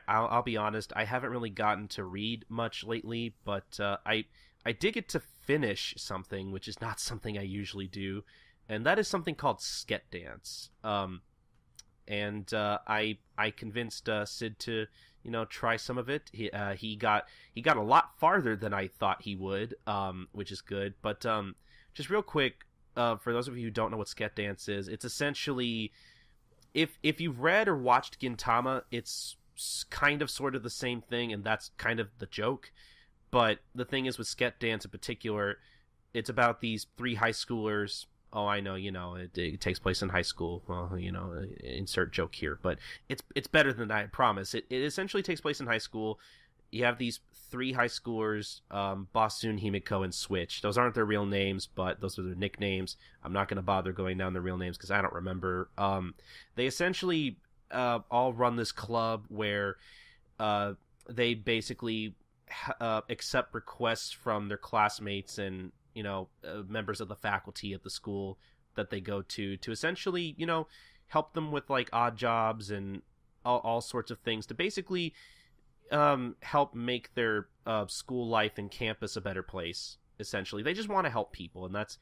I'll be honest. I haven't really gotten to read much lately, but I did get to finish something, which is not something I usually do, and that is something called Sket Dance. And I convinced Sid to try some of it. He got a lot farther than I thought he would, which is good. But just real quick, for those of you who don't know what Sket Dance is, it's essentially, if you've read or watched Gintama, it's kind of sort of the same thing, and that's kind of the joke. But the thing is with Sket Dance in particular, it's about these three high schoolers. Oh, I know, it takes place in high school. Well, insert joke here, but it's better than that, I promise. It essentially takes place in high school. You have these three high schoolers, Basun, Himiko, and Switch. Those aren't their real names, but those are their nicknames. I'm not going to bother going down their real names because I don't remember. They essentially all run this club where they basically accept requests from their classmates and members of the faculty at the school that they go to essentially help them with like odd jobs and all sorts of things to basically help make their school life and campus a better place. Essentially, they just want to help people, and that's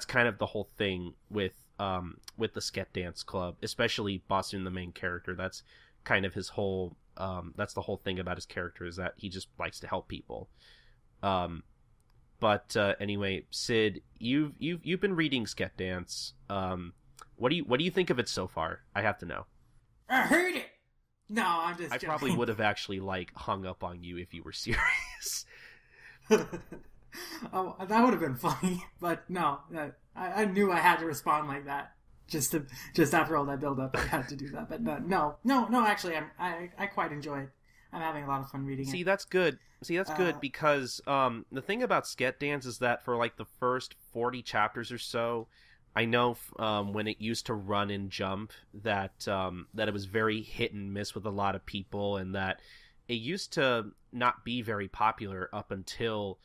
kind of the whole thing with the Sket Dance Club, especially Basun, the main character. That's kind of his whole that's the whole thing about his character, is that he just likes to help people. But anyway, Sid, you've been reading Sket Dance. What do you think of it so far? I have to know. I heard it. No, I'm just. I probably would have actually hung up on you if you were serious. Oh, that would have been funny, but no, I knew I had to respond like that. Just after all that build up, I had to do that. But no. Actually, I quite enjoy it. I'm having a lot of fun reading it. See, that's good. Good because the thing about Sket Dance is that for like the first 40 chapters or so, I know when it used to run in Jump that it was very hit and miss with a lot of people, and that it used to not be very popular up until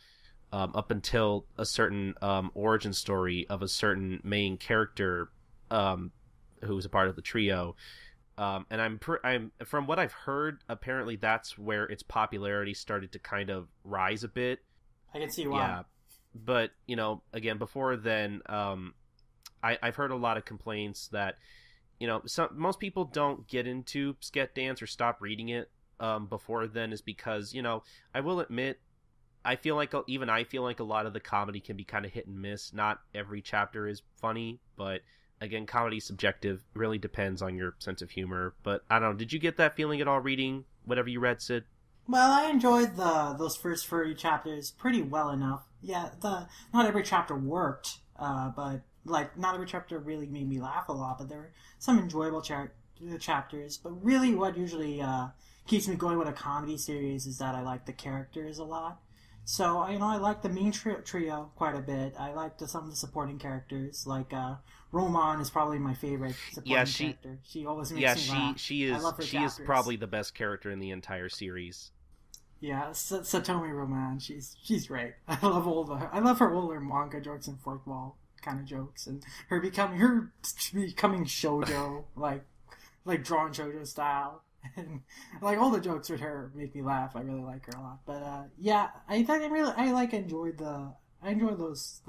a certain origin story of a certain main character who was a part of the trio. And I'm from what I've heard, apparently that's where its popularity started to kind of rise a bit. I can see why. Yeah, but again, before then, I've heard a lot of complaints that most people don't get into Sket Dance or stop reading it before then, is because I will admit, I feel like a lot of the comedy can be kind of hit and miss. Not every chapter is funny, but again, comedy's subjective. It really depends on your sense of humor. But I don't know. Did you get that feeling at all reading whatever you read, Sid? Well, I enjoyed those first 30 chapters pretty well enough. Yeah, not every chapter worked, but not every chapter really made me laugh a lot. But there were some enjoyable chapters. But really, what usually keeps me going with a comedy series is that I like the characters a lot. So, I like the main trio quite a bit. I like some of the supporting characters. Like, Roman is probably my favorite supporting character. She always makes me laugh. She is probably the best character in the entire series. Yeah, Satomi Roman, she's great. I love her older manga jokes and fourth wall kind of jokes, and her becoming shoujo, like drawn shoujo style. And all the jokes with her make me laugh. I really like her a lot. But yeah, I enjoyed those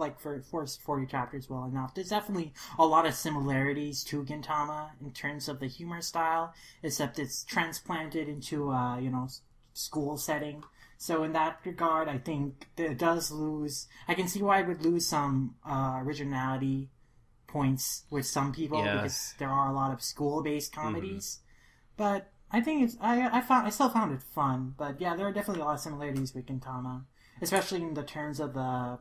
first 40 chapters well enough. There's definitely a lot of similarities to Gintama in terms of the humor style, except it's transplanted into school setting. So in that regard, I think it does lose. I can see why it would lose some originality points with some people, because there are a lot of school-based comedies. But I think I still found it fun. But yeah, there are definitely a lot of similarities with Gintama, especially in the terms of the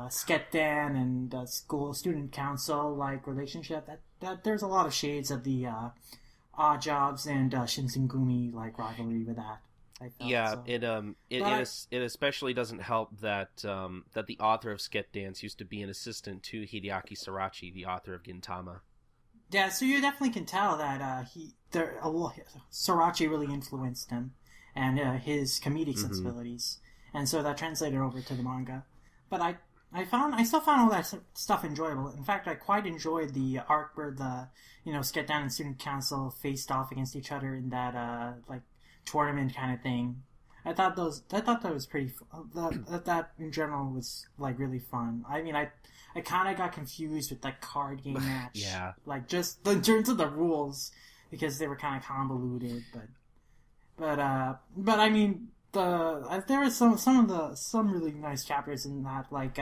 Sketdan and school student council relationship. That there's a lot of shades of the Odd Jobs and Shinsengumi rivalry with that. Yeah, so. It especially doesn't help that the author of Sket Dance used to be an assistant to Hideaki Sarachi, the author of Gintama. Yeah, so you definitely can tell that Sarachi really influenced him and his comedic sensibilities, and so that translated over to the manga. But I still found all that stuff enjoyable. In fact, I quite enjoyed the arc where the Sket Down and Student Council faced off against each other in that like tournament kind of thing. I thought that was pretty. That in general was like really fun. I mean, I kind of got confused with that card game match. Yeah. Like just in terms of the rules because they were kind of convoluted, but I mean there was some really nice chapters in that, like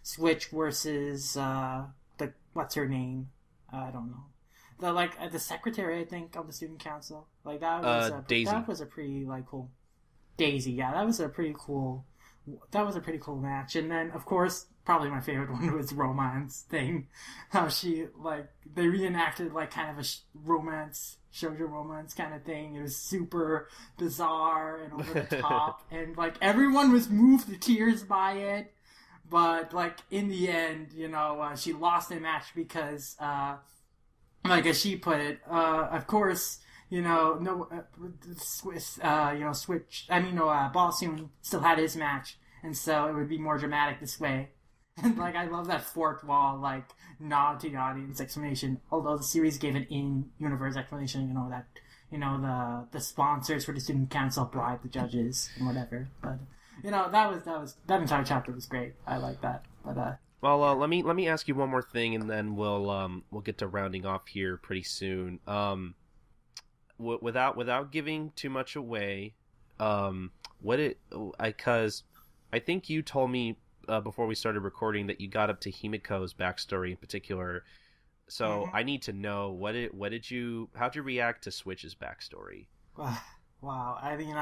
Switch versus the what's her name? I don't know. The secretary, I think, of the student council. Like that was Daisy. That was a pretty like cool Daisy. Yeah, that was a pretty cool match. And then of course probably my favorite one was Romance thing. How she like they reenacted like kind of a romance shoujo romance kind of thing. It was super bizarre and over the top, and like everyone was moved to tears by it. But like in the end, she lost the match because, like as she put it, of course, Switch. Ball soon still had his match, and so it would be more dramatic this way. And like I love that fourth wall like nod to the audience explanation. Although the series gave an in-universe explanation, that the sponsors for the student council bribed the judges and whatever. But that entire chapter was great. I like that. But well, let me ask you one more thing, and then we'll get to rounding off here pretty soon. Without giving too much away, because I think you told me before we started recording that you got up to Himiko's backstory in particular. So I need to know how'd you react to Switch's backstory? Wow. I mean,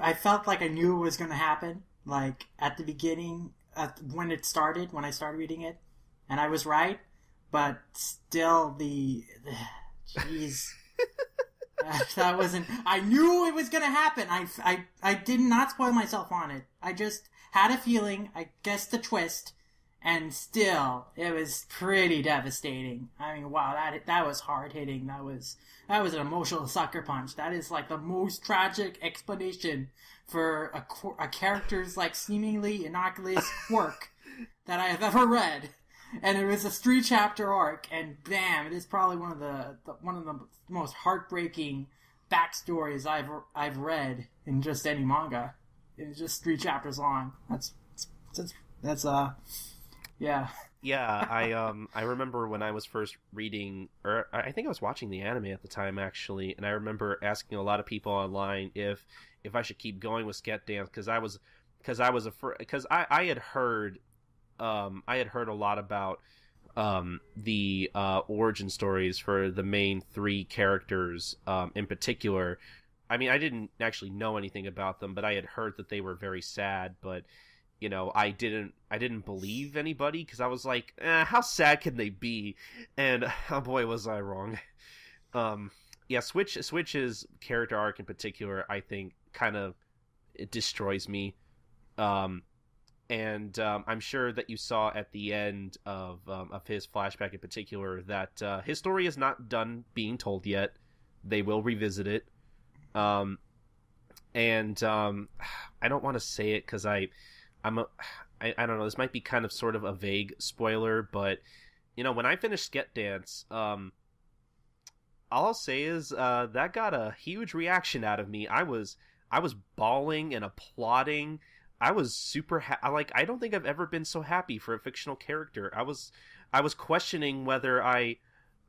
I felt like I knew it was going to happen. Like at the beginning, when I started reading it, and I was right, but still jeez. That wasn't. I knew it was gonna happen. I did not spoil myself on it. I just had a feeling. I guessed the twist, and still, it was pretty devastating. I mean, wow, that was hard hitting. That was an emotional sucker punch. That is like the most tragic explanation for a character's like seemingly innocuous quirk that I have ever read. And it was a 3-chapter arc, and bam! It is probably one of the most heartbreaking backstories I've read in just any manga. It's just 3 chapters long. That's yeah. Yeah, I remember when I was first reading, or I think I was watching the anime at the time actually, and I remember asking a lot of people online if I should keep going with Sket Dance because I had heard. I had heard a lot about the origin stories for the main 3 characters in particular. I mean, I didn't actually know anything about them, but I had heard that they were very sad. But I didn't believe anybody because I was like, how sad can they be? And oh boy, was I wrong. Yeah, Switch's character arc in particular, I think, kind of it destroys me. And I'm sure that you saw at the end of his flashback in particular that his story is not done being told yet. They will revisit it. I don't want to say it because I don't know. This might be kind of sort of a vague spoiler, but when I finished Sket Dance, all I'll say is that got a huge reaction out of me. I was bawling and applauding. I was super I don't think I've ever been so happy for a fictional character. I was questioning whether I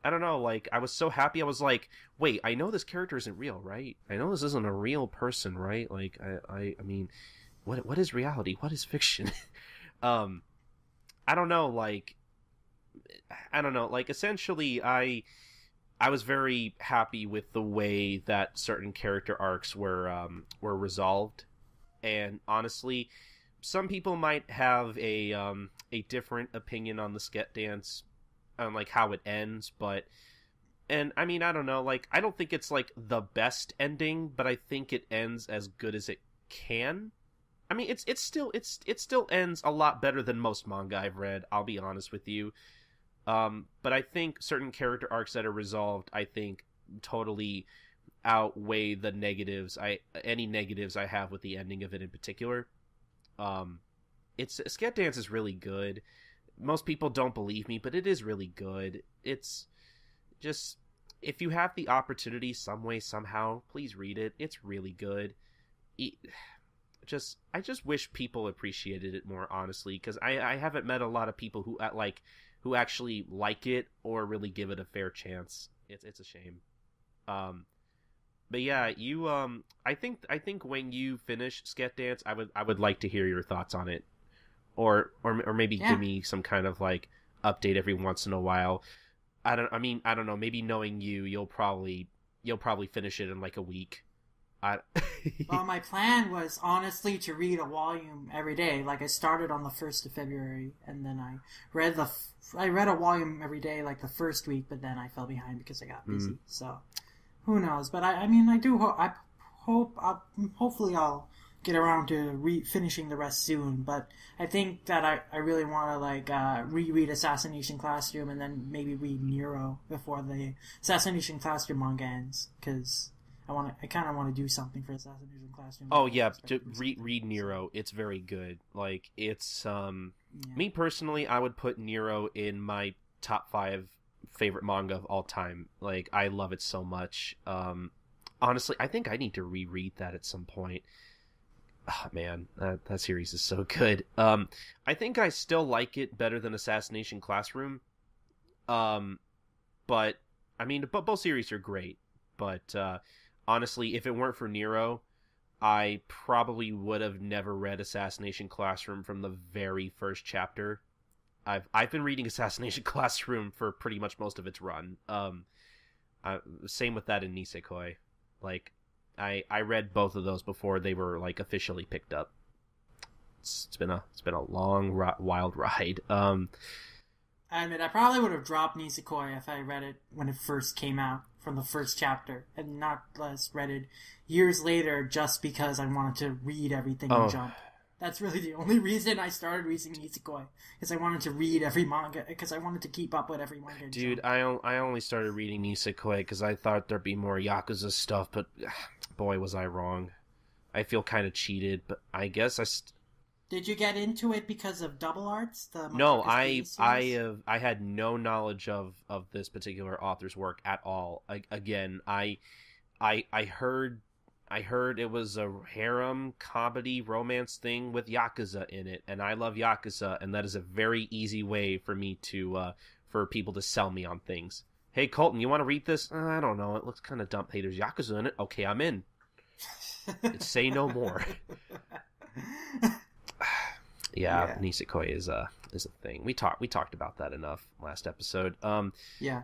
don't know, like I was so happy. I was like, wait, I know this character isn't real, right? I know this isn't a real person, right? Like I mean, what is reality? What is fiction? I don't know, like essentially I was very happy with the way that certain character arcs were resolved. And honestly, some people might have a different opinion on the Sket Dance, on like how it ends, and I mean, I don't know, like I don't think it's like the best ending, but I think it ends as good as it can. I mean, it still ends a lot better than most manga I've read. I'll be honest with you, but I think certain character arcs that are resolved, I think, totally outweigh any negatives I have with the ending of it in particular. it's Sket Dance is really good. Most people don't believe me, but it is really good. It's just, if you have the opportunity some way, somehow, please read it. It's really good. I just wish people appreciated it more, honestly, because I haven't met a lot of people who actually like it or really give it a fair chance. It's a shame. But yeah, you I think when you finish Sket Dance, I would like to hear your thoughts on it, or maybe give me some kind of like update every once in a while. I don't know. Maybe knowing you, you'll probably finish it in like a week. Well, my plan was honestly to read a volume every day. Like I started on the 1st of February, and then I read a volume every day like the first week, but then I fell behind because I got busy. So who knows? But I do hopefully I'll get around to finishing the rest soon. But I think that I really want to like reread Assassination Classroom and then maybe read Nero before the Assassination Classroom manga ends, because I kind of want to do something for Assassination Classroom. Oh yeah, to read Nero. It's very good. Like it's me personally, I would put Nero in my top 5 favorite manga of all time. Like I love it so much. Honestly, I think I need to reread that at some point. Oh, man, that series is so good. I think I still like it better than Assassination Classroom. But I mean, both series are great. But honestly, if it weren't for Nero, I probably would have never read Assassination Classroom from the very first chapter. I've been reading Assassination Classroom for pretty much most of its run. Same with that in Nisekoi. Like, I read both of those before they were like officially picked up. It's been a long, wild ride. I admit, I probably would have dropped Nisekoi if I read it when it first came out from the first chapter, and not less read it years later just because I wanted to read everything in Jump. That's really the only reason I started reading Nisekoi, because I wanted to read every manga, because I wanted to keep up with every manga. Dude, I only started reading Nisekoi because I thought there'd be more Yakuza stuff, but boy, was I wrong. I feel kind of cheated, but I guess Did you get into it because of Double Arts? No, I had no knowledge of this particular author's work at all. I heard it was a harem comedy romance thing with Yakuza in it, and I love Yakuza, and that is a very easy way for me to for people to sell me on things. Hey Colton, you want to read this? I don't know, it looks kind of dumb. Hey, there's Yakuza in it. Okay, I'm in. Say no more. Yeah, Nisekoi is a thing. We talked about that enough last episode. Yeah.